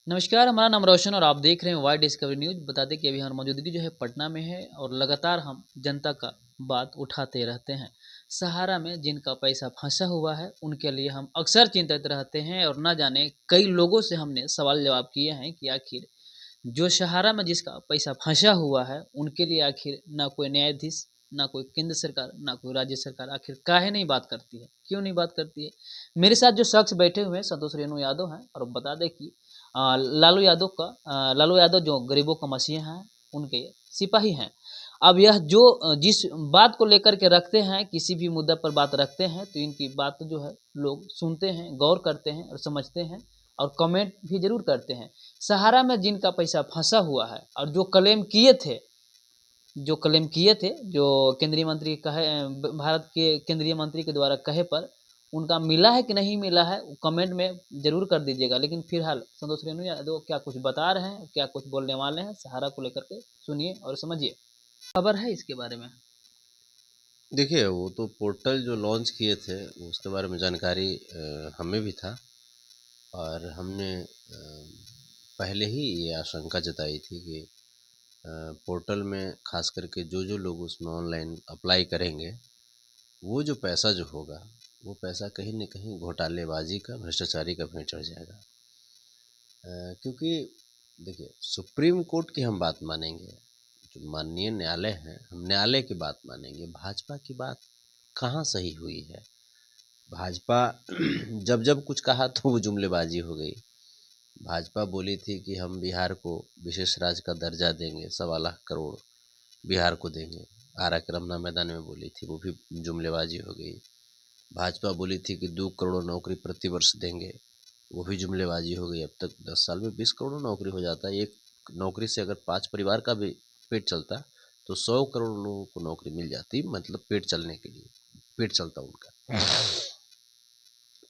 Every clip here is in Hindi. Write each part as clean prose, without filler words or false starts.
नमस्कार, हमारा नाम रोशन और आप देख रहे हैं वाई डिस्कवरी न्यूज़। बता दें कि अभी हमारी मौजूदगी जो है पटना में है और लगातार हम जनता का बात उठाते रहते हैं। सहारा में जिनका पैसा फंसा हुआ है, उनके लिए हम अक्सर चिंतित रहते हैं और ना जाने कई लोगों से हमने सवाल जवाब किए हैं कि आखिर जो सहारा में जिसका पैसा फंसा हुआ है, उनके लिए आखिर ना कोई न्यायाधीश, ना कोई केंद्र सरकार, ना कोई राज्य सरकार आखिर काहे नहीं बात करती है, क्यों नहीं बात करती है। मेरे साथ जो शख्स बैठे हुए हैं संतोष रेणु यादव हैं और बता दें कि लालू यादव जो गरीबों का मसीहा हैं, उनके सिपाही हैं। अब यह जो जिस बात को लेकर के रखते हैं, किसी भी मुद्दा पर बात रखते हैं, तो इनकी बात जो है लोग सुनते हैं, गौर करते हैं और समझते हैं और कमेंट भी ज़रूर करते हैं। सहारा में जिनका पैसा फंसा हुआ है और जो केंद्रीय मंत्री कहे, भारत के केंद्रीय मंत्री के द्वारा कहे पर उनका मिला है कि नहीं मिला है, कमेंट में ज़रूर कर दीजिएगा। लेकिन फिलहाल संतोष रेणु यादव क्या कुछ बता रहे हैं, क्या कुछ बोलने वाले हैं सहारा को लेकर के, सुनिए और समझिए। खबर है इसके बारे में। देखिए, वो तो पोर्टल जो लॉन्च किए थे उसके बारे में जानकारी हमें भी था और हमने पहले ही ये आशंका जताई थी कि पोर्टल में खास करके जो लोग उसमें ऑनलाइन अप्लाई करेंगे, वो जो पैसा जो होगा, वो पैसा कहीं न कहीं घोटालेबाजी का, भ्रष्टाचारी का भेंट चढ़ जाएगा। क्योंकि देखिए, सुप्रीम कोर्ट की हम बात मानेंगे, जो माननीय न्यायालय है, हम न्यायालय की बात मानेंगे, भाजपा की बात कहाँ सही हुई है। भाजपा जब कुछ कहा तो वो जुमलेबाजी हो गई। भाजपा बोली थी कि हम बिहार को विशेष राज्य का दर्जा देंगे, 1.25 करोड़ बिहार को देंगे। आरा के रमना मैदान में बोली थी, वो भी जुमलेबाजी हो गई। भाजपा बोली थी कि 2 करोड़ नौकरी प्रतिवर्ष देंगे, वो भी जुमलेबाजी हो गई। अब तक 10 साल में 20 करोड़ नौकरी हो जाता है। एक नौकरी से अगर 5 परिवार का भी पेट चलता तो 100 करोड़ लोगों को नौकरी मिल जाती, मतलब पेट चलने के लिए, पेट चलता उनका।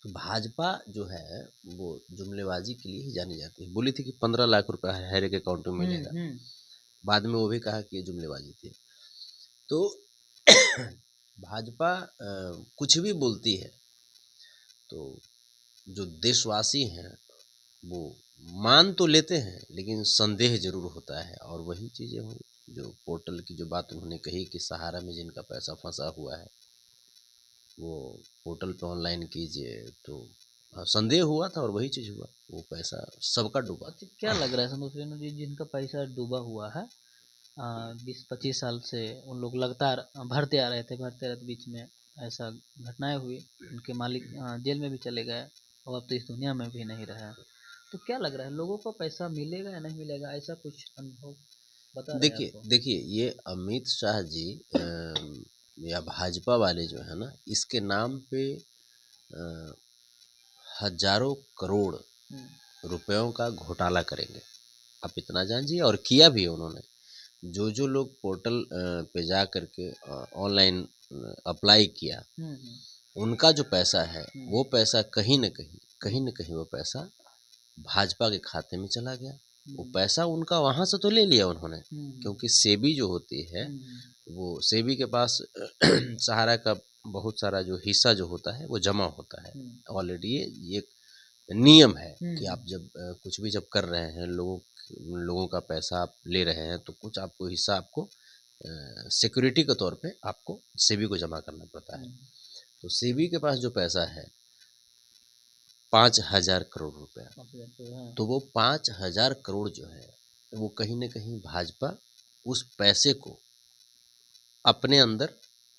तो भाजपा जो है वो जुमलेबाजी के लिए ही जानी जाती है। बोली थी कि 15 लाख रुपया हर एक अकाउंट में मिलेगा, बाद में वो भी कहा कि ये जुमलेबाजी थी। तो भाजपा कुछ भी बोलती है तो जो देशवासी हैं वो मान तो लेते हैं, लेकिन संदेह जरूर होता है। और वही चीज़ें हुई जो पोर्टल की जो बात उन्होंने कही कि सहारा में जिनका पैसा फंसा हुआ है वो पोर्टल पे ऑनलाइन कीजिए, तो संदेह हुआ था और वही चीज़ हुआ, वो पैसा सबका डूबा। अच्छा, क्या लग रहा है संतोष रेणु जी, जिनका पैसा डूबा हुआ है 20-25 साल से उन लोग लगातार भरते रहे थे, बीच में ऐसा घटनाएं हुई, उनके मालिक जेल में भी चले गए और अब तो इस दुनिया में भी नहीं रहे। तो क्या लग रहा है, लोगों को पैसा मिलेगा या नहीं मिलेगा, ऐसा कुछ अनुभव बता रहे हैं देखिए आपको? देखिए ये अमित शाह जी या भाजपा वाले जो है ना, इसके नाम पे अ, हजारों करोड़ रुपयों का घोटाला करेंगे, आप इतना जानिए। और किया भी है उन्होंने। जो लोग पोर्टल पे जा करके ऑनलाइन अप्लाई किया, उनका जो पैसा है वो पैसा कहीं न कहीं वो पैसा भाजपा के खाते में चला गया। वो पैसा उनका वहाँ से तो ले लिया उन्होंने, क्योंकि सेबी जो होती है, वो सेबी के पास सहारा का बहुत सारा जो हिस्सा जो होता है वो जमा होता है ऑलरेडी। ये एक नियम है कि आप जब कुछ भी जब कर रहे हैं, लोगों का पैसा आप ले रहे हैं, तो कुछ आपको हिस्सा आपको सिक्योरिटी के तौर पे आपको सेबी को जमा करना पड़ता है। तो सेबी के पास जो पैसा है 5,000 करोड़ रुपया, तो वो 5,000 करोड़ जो है वो कहीं न कहीं भाजपा उस पैसे को अपने अंदर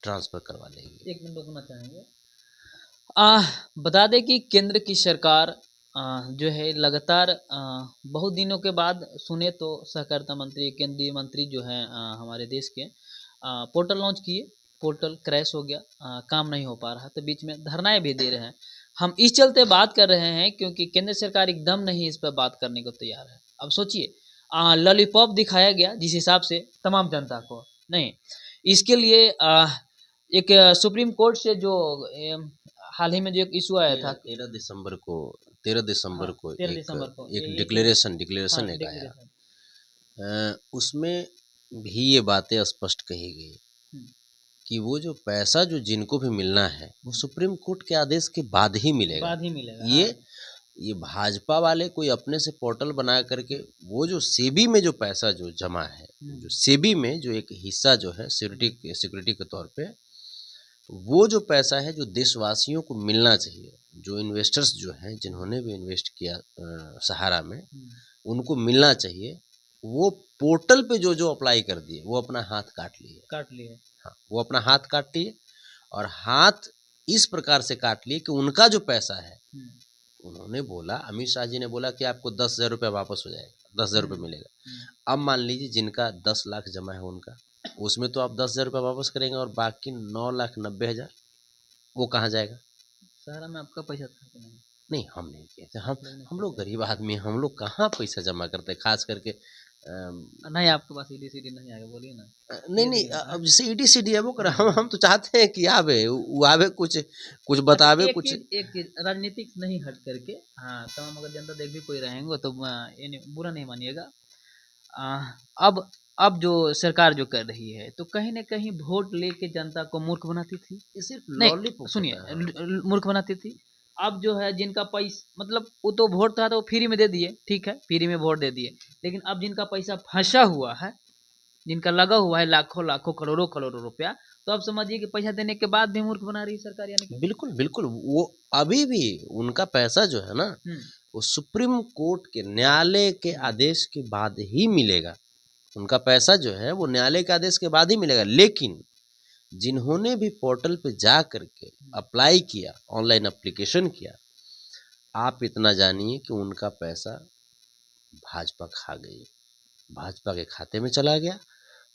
ट्रांसफ़र करवा लेगी। एक मिनट रुकना चाहेंगे। बता दें कि केंद्र की सरकार जो है लगातार बहुत दिनों के बाद सुने तो सहकारिता मंत्री, केंद्रीय मंत्री जो हैं हमारे देश के, पोर्टल लॉन्च किए, पोर्टल क्रैश हो गया, काम नहीं हो पा रहा, तो बीच में धरनाएं भी दे रहे हैं। हम इस चलते बात कर रहे हैं क्योंकि केंद्र सरकार एकदम नहीं इस पर बात करने को तैयार है। अब सोचिए, लॉलीपॉप दिखाया गया जिस हिसाब से तमाम जनता को, नहीं, इसके लिए एक सुप्रीम कोर्ट से जो हाल ही में जो एक इशू आया था, 13 दिसंबर हाँ को 13 दिसंबर को एक एक डिक्लेरेशन एक आया। डिक्लेरेशन। उसमें भी ये बातें स्पष्ट कही गई कि वो जो पैसा जो जिनको भी मिलना है वो सुप्रीम कोर्ट के आदेश के बाद ही मिलेगा। बाद ही मिलेगा, ये हाँ। ये भाजपा वाले कोई अपने से पोर्टल बना करके वो जो सेबी में जो पैसा जो जमा है, जो सेबी में जो एक हिस्सा जो है सिक्योरिटी के तौर पे, वो जो पैसा है जो देशवासियों को मिलना चाहिए, जो इन्वेस्टर्स जो हैं जिन्होंने भी इन्वेस्ट किया सहारा में, उनको मिलना चाहिए, वो पोर्टल पे जो जो अप्लाई कर दिए वो अपना हाथ काट लिए। हाँ, वो अपना हाथ काट लिए और हाथ इस प्रकार से काट लिए कि उनका जो पैसा है, उन्होंने बोला, अमित शाह जी ने बोला कि आपको 10,000 रुपये वापस हो जाएगा, 10,000 रुपये मिलेगा। अब मान लीजिए जिनका 10 लाख जमा है उनका, उसमें तो आप 10,000 रुपये वापस करेंगे और बाकी 9,90,000 वो कहाँ जाएगा? सहारा में आपका पैसा था कि नहीं? नहीं, हम नहीं किए थे। हम लोग गरीब आदमी हैं, हम लोग कहाँ पैसा जमा करते हैं, खास करके नहीं आपके पास ईडी सीडी नहीं आएगा, बोलिए ना। नहीं अब जैसे ईडी सीडी है वो कर, हम तो चाहते हैं कि आवे, वो आवे, कुछ बतावे, एक कुछ चीज राजनीतिक नहीं हट करके, हाँ तमाम अगर जनता देख भी कोई रहेंगे तो बुरा नहीं मानिएगा। अब जो सरकार जो कर रही है तो कहीं ना कहीं वोट लेके जनता को मूर्ख बनाती थी। ये सिर्फ नहीं लॉलीपॉप सुनिए, मूर्ख बनाती थी। अब जो है जिनका पैसा मतलब वो तो वोट था तो फ्री में दे दिए, ठीक है फ्री में वोट दे दिए, लेकिन अब जिनका पैसा फंसा हुआ है, जिनका लगा हुआ है लाखों लाखों करोड़ों करोड़ों रुपया, तो अब समझिए कि पैसा देने के बाद भी मूर्ख बना रही है सरकार, यानी कि बिल्कुल बिल्कुल, वो अभी भी उनका पैसा जो है ना, वो सुप्रीम कोर्ट के न्यायालय के आदेश के बाद ही मिलेगा। उनका पैसा जो है वो न्यायालय के आदेश के बाद ही मिलेगा। लेकिन जिन्होंने भी पोर्टल पे जा करके अप्लाई किया, ऑनलाइन एप्लीकेशन किया, आप इतना जानिए कि उनका पैसा भाजपा खा गई, भाजपा के खाते में चला गया।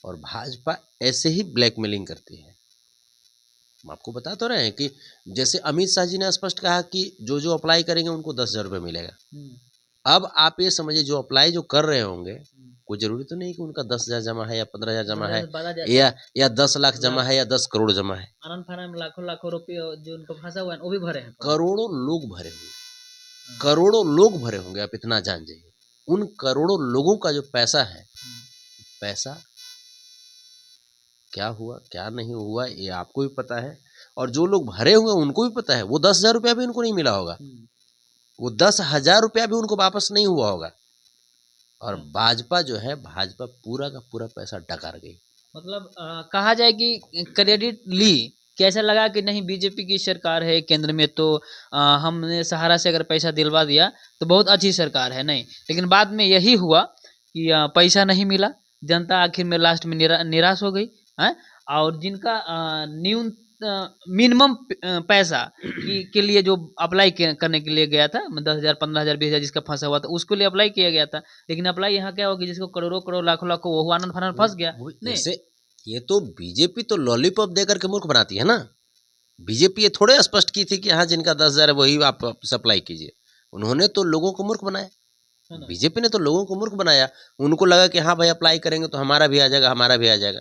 और भाजपा ऐसे ही ब्लैकमेलिंग करती है। हम आपको बता तो रहे हैं कि जैसे अमित शाह जी ने स्पष्ट कहा कि जो जो अप्लाई करेंगे उनको 10,000 रुपये मिलेगा। अब आप ये समझिए जो अप्लाई जो कर रहे होंगे, कोई जरूरी तो नहीं कि उनका 10,000 जमा है या 15,000 जमा है या 10 लाख जमा है या 10 करोड़ जमा है। आनंद फानंद में लाखों लाखों रुपये जो उनको फंसा हुआ है वो भी भरे हैं, करोड़ों लोग भरे होंगे, करोड़ों लोग भरे होंगे। आप इतना जान जाइए, उन करोड़ों लोगों का जो पैसा है, पैसा क्या हुआ क्या नहीं हुआ ये आपको भी पता है, और जो लोग भरे हुए उनको भी पता है। वो 10,000 रुपया भी उनको नहीं मिला होगा, वो 10,000 रुपया भी उनको वापस नहीं हुआ होगा। और भाजपा जो है, भाजपा पूरा का पूरा पैसा डकार गई। मतलब कहा जाए कि क्रेडिट ली, कैसा लगा कि नहीं बीजेपी की सरकार है केंद्र में, तो हमने सहारा से अगर पैसा दिलवा दिया तो बहुत अच्छी सरकार है, नहीं, लेकिन बाद में यही हुआ कि पैसा नहीं मिला, जनता आखिर में लास्ट में निराश हो गई है। और जिनका मिनिमम पैसा के लिए जो अप्लाई करने के लिए गया था, 10,000 15,000 20,000 जिसका फंसा हुआ था उसके लिए अप्लाई किया गया था, लेकिन अप्लाई यहाँ क्या होगी जिसको करोड़ों करोड़ लाखों लाखों वो आनंद फानंद फंस गया। जैसे ये तो बीजेपी तो लॉलीपॉप देकर के मूर्ख बनाती है ना। बीजेपी ये थोड़े स्पष्ट की थी कि हाँ जिनका 10,000 है वही आप सप्लाई कीजिए। उन्होंने तो लोगों को मूर्ख बनाया, बीजेपी ने तो लोगों को मूर्ख बनाया। उनको लगा कि हाँ भाई अप्लाई करेंगे तो हमारा भी आ जाएगा, हमारा भी आ जाएगा।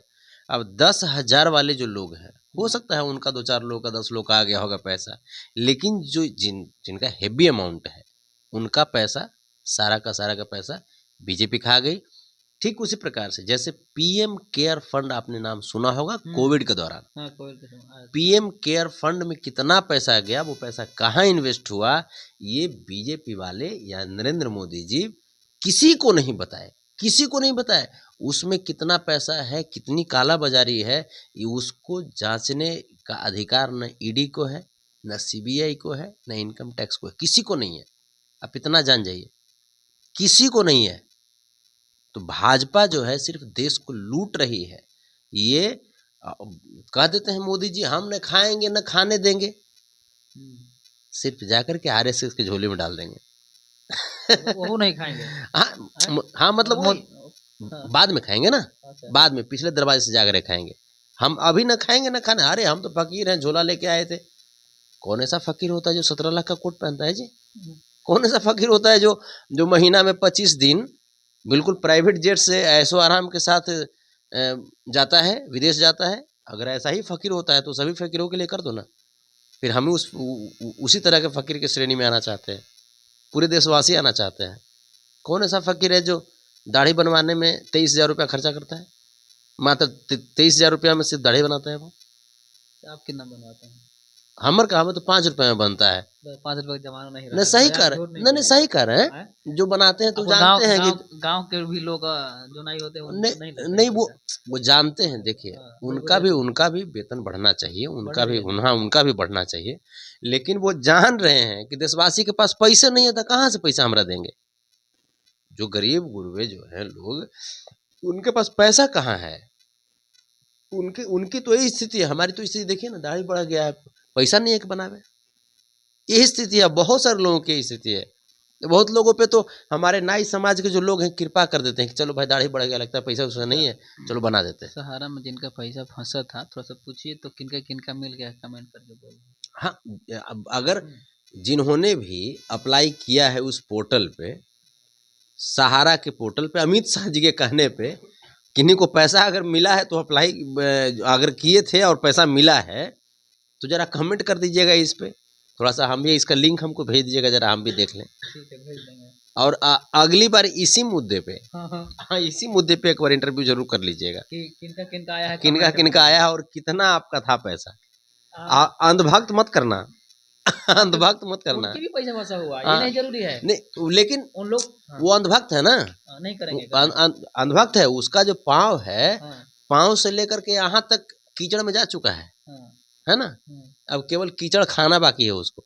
अब 10,000 वाले जो लोग हैं, हो सकता है उनका 2-4 लोग का 10 लोग का आ गया होगा पैसा, लेकिन जो जिनका हेवी अमाउंट है उनका पैसा, सारा का सारा का पैसा बीजेपी खा गई। ठीक उसी प्रकार से जैसे पीएम केयर फंड आपने नाम सुना होगा, कोविड के दौरान पीएम केयर फंड में कितना पैसा गया, वो पैसा कहाँ इन्वेस्ट हुआ, ये बीजेपी वाले या नरेंद्र मोदी जी किसी को नहीं बताए, किसी को नहीं बताए। उसमें कितना पैसा है, कितनी काला बाजारी है, ये उसको जांचने का अधिकार न ईडी को है, न सीबीआई को है, न इनकम टैक्स को है, किसी को नहीं है। आप इतना जान जाइए, किसी को नहीं है। तो भाजपा जो है सिर्फ देश को लूट रही है। ये कह देते हैं मोदी जी हम न खाएंगे न खाने देंगे, सिर्फ जाकर के आरएसएस के झोले में डाल देंगे। वो नहीं खाएंगे। हाँ मतलब बाद में खाएंगे ना, बाद में पिछले दरवाजे से जाकर खाएंगे। हम अभी न खाएंगे न खाने। अरे हम तो फकीर हैं, झोला लेके आए थे। कौन ऐसा फकीर होता है जो 17 लाख का कोट पहनता है जी? कौन ऐसा फकीर होता है जो महीना में 25 दिन बिल्कुल प्राइवेट जेट से ऐशो आराम के साथ जाता है, विदेश जाता है? अगर ऐसा ही फकीर होता है तो सभी फकीरों के लिए कर दो ना। फिर हम उसी तरह के फकीर की श्रेणी में आना चाहते हैं, पूरे देशवासी आना चाहते हैं। कौन ऐसा फकीर है जो दाढ़ी बनवाने में 23,000 रुपया खर्चा करता है? मात्र 23,000 रुपया में सिर्फ दाढ़ी बनाता है वो। आप कितना बनवाते हैं? हमर कहाँ में तो 5 रुपए में बनता है। 5 रुपए का जमाना नहीं नहीं रहा, सही बाजार कर झूठ नहीं नहीं नहीं सही बोलेगा। कर रहे हैं? हैं, जो बनाते हैं तो अब गाँव जानते हैं कि गाँव गाँव के भी लोग जो नहीं होते उनको नहीं नहीं लेते हैं नहीं पैसा। वो जानते हैं। देखिए हाँ, वही बोले तो उनका भी वेतन बढ़ना चाहिए, बढ़ रही है ना। हाँ उनका भी बढ़ना चाहिए, लेकिन वो जान रहे हैं कि देशवासी के पास पैसे नहीं है तो कहाँ से पैसा हमरा देंगे। जो गरीब गुरबे जो हैं लोग, उनके पास पैसा कहाँ है। उनकी उनकी तो यही स्थिति है। हमारी तो स्थिति देखिए ना, दाढ़ी बढ़ गया है, पैसा नहीं है कि बनावे। यही स्थिति है, बहुत सारे लोगों की यही स्थिति है। बहुत लोगों पे तो हमारे नाई समाज के जो लोग हैं कृपा कर देते हैं कि चलो भाई दाढ़ी बढ़ गया, लगता है पैसा वैसा नहीं है, चलो बना देते हैं। सहारा में जिनका पैसा फंसा था, थोड़ा सा पूछिए तो किनका किनका मिल गया, कमेंट करके बोलिए। हाँ, अब अगर जिन्होंने भी अप्लाई किया है उस पोर्टल पे, सहारा के पोर्टल पे, अमित शाह जी के कहने पे किन्हीं को पैसा अगर मिला है तो अप्लाई अगर किए थे और पैसा मिला है तो जरा कमेंट कर दीजिएगा इस पे। थोड़ा सा हम भी इसका लिंक हमको भेज दीजिएगा, जरा हम भी देख लें। ठीक है, भेज देंगे। और अगली बार इसी मुद्दे पे, हाँ हाँ, हाँ इसी मुद्दे पे एक बार इंटरव्यू जरूर कर लीजिएगा कि किनका किनका आया है, किनका कमेंट किनका में। आया है और कितना आपका था पैसा। हाँ, अंधभक्त मत करना। हाँ, फिर अंधभक्त मत करना। उनकी भी पैसा फंसा हुआ है, ये हाँ, नहीं जरूरी है। नहीं लेकिन उन लोग हाँ, वो अंधभक्त है ना, नहीं करेंगे अंधभक्त है। उसका जो पाँव है, हाँ, पाँव से लेकर के यहाँ तक कीचड़ में जा चुका हाँ, है ना। अब केवल कीचड़ खाना बाकी है उसको,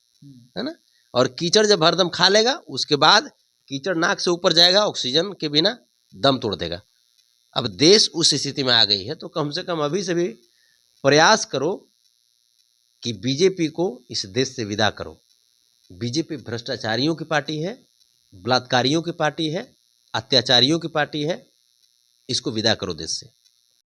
है ना। और कीचड़ जब हरदम खा लेगा उसके बाद कीचड़ नाक से ऊपर जाएगा, ऑक्सीजन के बिना दम तोड़ देगा। अब देश उस स्थिति में आ गई है, तो कम से कम अभी से भी प्रयास करो कि बीजेपी को इस देश से विदा करो। बीजेपी भ्रष्टाचारियों की पार्टी है, बलात्कारियों की पार्टी है, अत्याचारियों की पार्टी है। इसको विदा करो देश से।